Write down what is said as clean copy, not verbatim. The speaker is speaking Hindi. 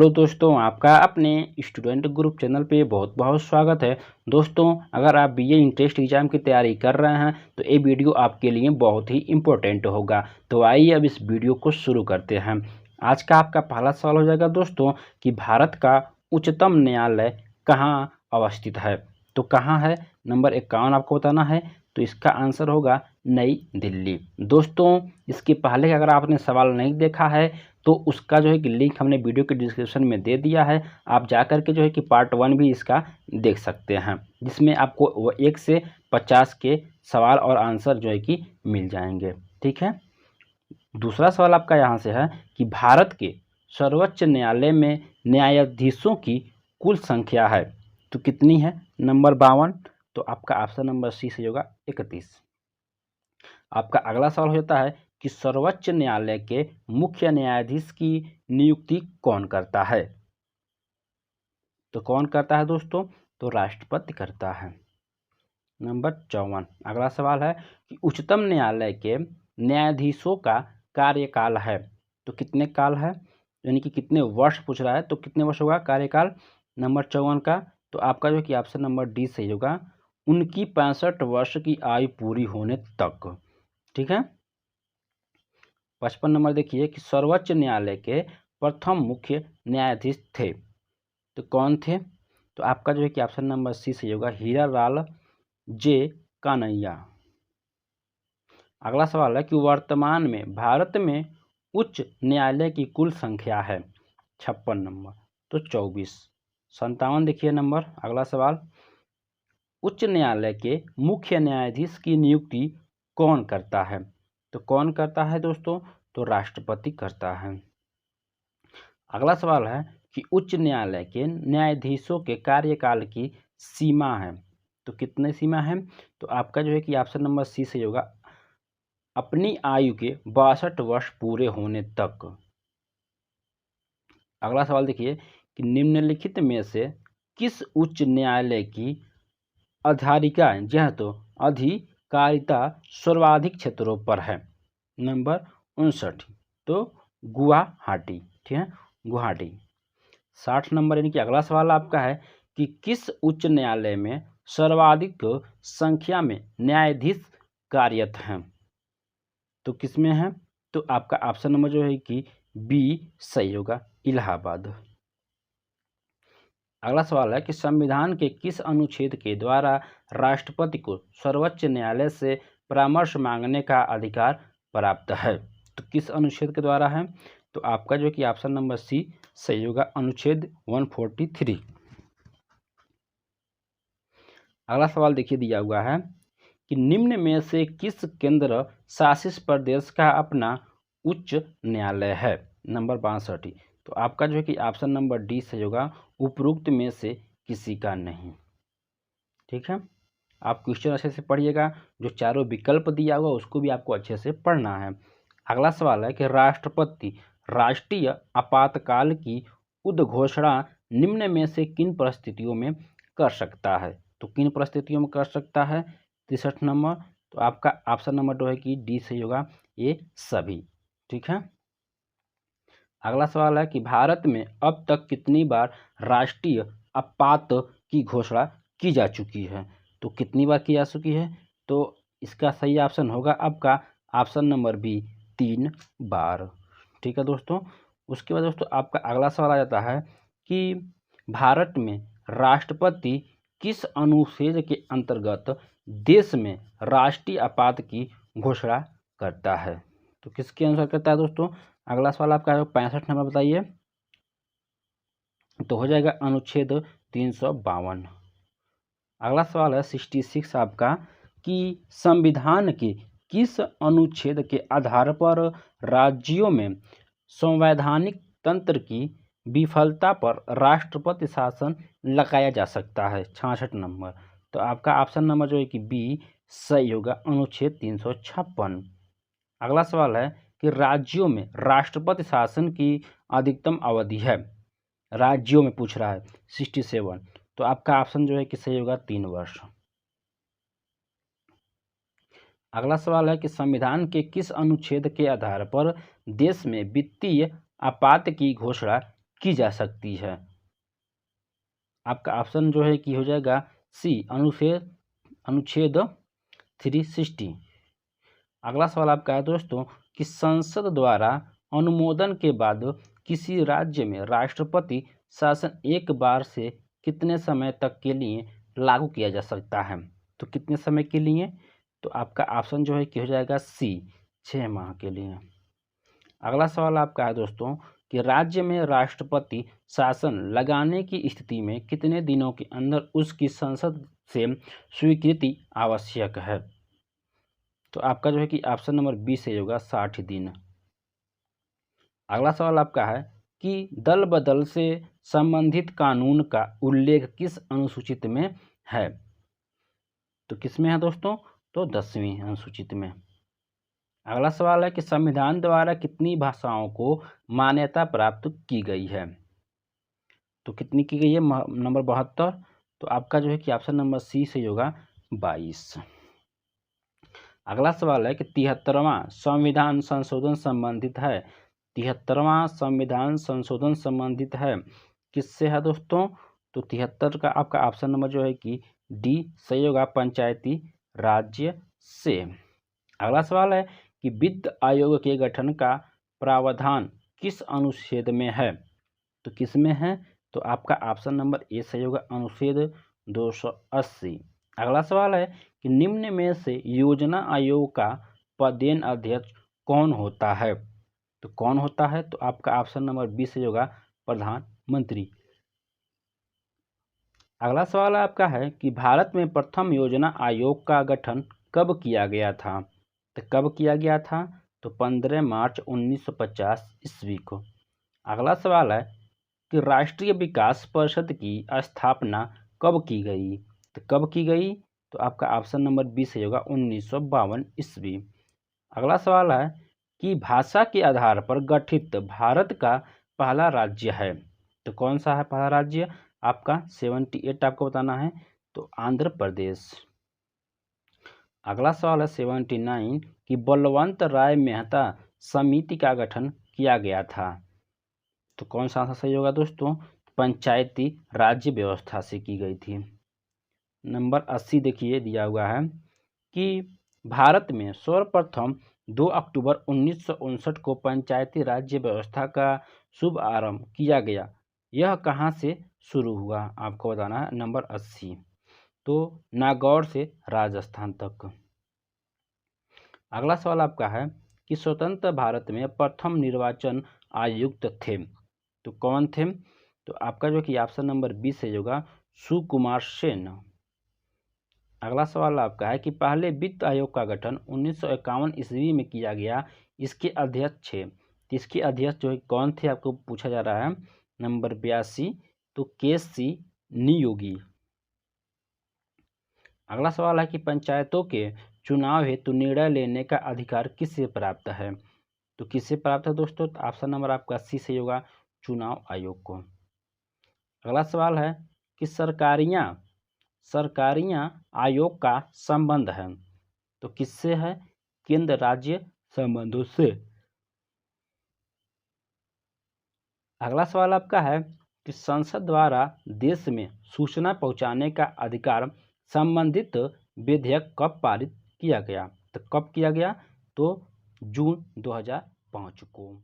हेलो दोस्तों, आपका अपने स्टूडेंट ग्रुप चैनल पे बहुत बहुत स्वागत है। दोस्तों, अगर आप बीए इंट्रेंस एग्जाम की तैयारी कर रहे हैं तो ये वीडियो आपके लिए बहुत ही इम्पोर्टेंट होगा। तो आइए अब इस वीडियो को शुरू करते हैं। आज का आपका पहला सवाल हो जाएगा दोस्तों कि भारत का उच्चतम न्यायालय कहाँ अवस्थित है। तो कहाँ है, नंबर 51 आपको बताना है। तो इसका आंसर होगा नई दिल्ली। दोस्तों, इसके पहले का अगर आपने सवाल नहीं देखा है तो उसका जो है कि लिंक हमने वीडियो के डिस्क्रिप्शन में दे दिया है। आप जा कर के जो है कि पार्ट 1 भी इसका देख सकते हैं, जिसमें आपको 1 से 50 के सवाल और आंसर जो है कि मिल जाएंगे। ठीक है। दूसरा सवाल आपका यहाँ से है कि भारत के सर्वोच्च न्यायालय में न्यायाधीशों की कुल संख्या है तो कितनी है, नंबर 52। तो आपका ऑप्शन नंबर सी सही होगा 31। आपका अगला सवाल हो जाता है कि सर्वोच्च न्यायालय के मुख्य न्यायाधीश की नियुक्ति कौन करता है। तो कौन करता है दोस्तों, तो राष्ट्रपति करता है, नंबर 54। अगला सवाल है कि उच्चतम न्यायालय के न्यायाधीशों का कार्यकाल है तो कितने काल है, यानी कि कितने वर्ष पूछ रहा है, तो कितने वर्ष होगा कार्यकाल, नंबर 54 का। तो आपका जो कि ऑप्शन नंबर डी सही होगा, उनकी 65 वर्ष की आयु पूरी होने तक। ठीक है। 55 नंबर देखिए कि सर्वोच्च न्यायालय के प्रथम मुख्य न्यायाधीश थे तो कौन थे। तो आपका जो है कि ऑप्शन नंबर सी सही होगा, हीरा लाल जे कानैया। अगला सवाल है कि वर्तमान में भारत में उच्च न्यायालय की कुल संख्या है 56 नंबर, तो 24। 57 देखिए नंबर। अगला सवाल, उच्च न्यायालय के मुख्य न्यायाधीश की नियुक्ति कौन करता है। तो कौन करता है दोस्तों, तो राष्ट्रपति करता है। अगला सवाल है कि उच्च न्यायालय के न्यायाधीशों के कार्यकाल की सीमा है तो कितने सीमा है। तो आपका जो है कि ऑप्शन नंबर सी सही होगा, अपनी आयु के 62 वर्ष पूरे होने तक। अगला सवाल देखिए कि निम्नलिखित में से किस उच्च न्यायालय की अधिकारिता सर्वाधिक क्षेत्रों पर है, नंबर 59। तो गुवाहाटी। ठीक है, गुवाहाटी। 60 नंबर यानी कि अगला सवाल आपका है कि किस उच्च न्यायालय में सर्वाधिक संख्या में न्यायाधीश कार्यरत हैं। तो किसमें है, तो आपका ऑप्शन नंबर जो है कि बी सही होगा, इलाहाबाद। अगला सवाल है कि संविधान के किस अनुच्छेद के द्वारा राष्ट्रपति को सर्वोच्च न्यायालय से परामर्श मांगने का अधिकार प्राप्त है। तो किस अनुच्छेद के द्वारा है, तो आपका जो कि ऑप्शन नंबर सी सही होगा, अनुच्छेद 143। अगला सवाल देखिए दिया हुआ है कि निम्न में से किस केंद्र शासित प्रदेश का अपना उच्च न्यायालय है, नंबर 62। तो आपका जो है कि ऑप्शन नंबर डी सही होगा, उपरोक्त में से किसी का नहीं। ठीक है, आप क्वेश्चन अच्छे से पढ़िएगा, जो चारों विकल्प दिया हुआ उसको भी आपको अच्छे से पढ़ना है। अगला सवाल है कि राष्ट्रपति राष्ट्रीय आपातकाल की उद्घोषणा निम्न में से किन परिस्थितियों में कर सकता है। तो किन परिस्थितियों में कर सकता है, 63 नंबर। तो आपका ऑप्शन नंबर जो है कि डी सही होगा, ये सभी। ठीक है। अगला सवाल है कि भारत में अब तक कितनी बार राष्ट्रीय आपात की घोषणा की जा चुकी है। तो कितनी बार की जा चुकी है, तो इसका सही ऑप्शन होगा आपका ऑप्शन नंबर बी, 3 बार। ठीक है दोस्तों। उसके बाद दोस्तों आपका अगला सवाल आ जाता है कि भारत में राष्ट्रपति किस अनुच्छेद के अंतर्गत देश में राष्ट्रीय आपात की घोषणा करता है। तो किसके अनुसार करता है दोस्तों, अगला सवाल आपका है 65 नंबर, बताइए। तो हो जाएगा अनुच्छेद 352। अगला सवाल है 66 आपका कि संविधान के किस अनुच्छेद के आधार पर राज्यों में संवैधानिक तंत्र की विफलता पर राष्ट्रपति शासन लगाया जा सकता है, 66 नंबर। तो आपका ऑप्शन नंबर जो है कि बी सही होगा, अनुच्छेद 356। अगला सवाल है कि राज्यों में राष्ट्रपति शासन की अधिकतम अवधि है, राज्यों में पूछ रहा है, 67। तो आपका ऑप्शन जो है कि सही होगा, 3 वर्ष। अगला सवाल है कि संविधान के किस अनुच्छेद के आधार पर देश में वित्तीय आपात की घोषणा की जा सकती है। आपका ऑप्शन जो है कि हो जाएगा सी, अनुच्छेद 360। अगला सवाल आपका है दोस्तों कि संसद द्वारा अनुमोदन के बाद किसी राज्य में राष्ट्रपति शासन एक बार से कितने समय तक के लिए लागू किया जा सकता है? तो कितने समय के लिए? तो आपका ऑप्शन जो है कि हो जाएगा सी, 6 माह के लिए। अगला सवाल आपका है दोस्तों कि राज्य में राष्ट्रपति शासन लगाने की स्थिति में कितने दिनों के अंदर उसकी संसद से स्वीकृति आवश्यक है? तो आपका जो है कि ऑप्शन नंबर बी से होगा 60 दिन। अगला सवाल आपका है कि दल बदल से संबंधित कानून का उल्लेख किस अनुसूचित में है? तो किस में है दोस्तों? तो 10वीं अनुसूचित में। अगला सवाल है कि संविधान द्वारा कितनी भाषाओं को मान्यता प्राप्त की गई है? तो कितनी की गई है? नंबर 72। तो आपका जो है कि ऑप्शन नंबर सी से होगा 22। अगला सवाल है कि 73वां संविधान संशोधन संबंधित है। 73वां संविधान संशोधन संबंधित है किससे है दोस्तों? तो 73 का आपका ऑप्शन नंबर जो है कि डी सही होगा, पंचायती राज्य से। अगला सवाल है कि वित्त आयोग के गठन का प्रावधान किस अनुच्छेद में है? तो किस में है? तो आपका ऑप्शन नंबर ए सही होगा, अनुच्छेद 280। अगला सवाल है कि निम्न में से योजना आयोग का पदेन अध्यक्ष कौन होता है? तो कौन होता है? तो आपका ऑप्शन नंबर बी से होगा, प्रधानमंत्री। अगला सवाल आपका है कि भारत में प्रथम योजना आयोग का गठन कब किया गया था? तो कब किया गया था? तो 15 मार्च 1950 ईस्वी को। अगला सवाल है कि राष्ट्रीय विकास परिषद की स्थापना कब की गई? तो कब की गई? तो आपका ऑप्शन नंबर बी से होगा, 1952 ईस्वी। अगला सवाल है कि भाषा के आधार पर गठित भारत का पहला राज्य है। तो कौन सा है पहला राज्य? आपका 78 आपको बताना है, तो आंध्र प्रदेश। अगला सवाल है 79 कि बलवंत राय मेहता समिति का गठन किया गया था। तो कौन सा सही होगा दोस्तों? पंचायती राज्य व्यवस्था से की गई थी। नंबर 80 देखिए दिया हुआ है कि भारत में सर्वप्रथम 2 अक्टूबर 1959 को पंचायती राज्य व्यवस्था का शुभ आरंभ किया गया। यह कहाँ से शुरू हुआ? आपको बताना है। नंबर 80 तो नागौर से राजस्थान तक। अगला सवाल आपका है कि स्वतंत्र भारत में प्रथम निर्वाचन आयुक्त थे। तो कौन थे? तो आपका जो कि ऑप्शन नंबर बी से होगा, सुकुमार सेन। अगला सवाल आपका है कि पहले वित्त आयोग का गठन 1951 ईस्वी में किया गया। इसके अध्यक्ष थे, इसके अध्यक्ष जो है कौन थे आपको पूछा जा रहा है। नंबर 82 तो के.सी. नियोगी। अगला सवाल है कि पंचायतों के चुनाव हेतु निर्णय लेने का अधिकार किससे प्राप्त है? तो किससे प्राप्त है दोस्तों? तो ऑप्शन नंबर आपका सी से होगा, चुनाव आयोग को। अगला सवाल है कि सरकारियां आयोग का संबंध है। तो किससे है? केंद्र राज्य संबंधों से। अगला सवाल आपका है कि संसद द्वारा देश में सूचना पहुंचाने का अधिकार संबंधित विधेयक कब पारित किया गया? तो कब किया गया? तो जून 2005 को।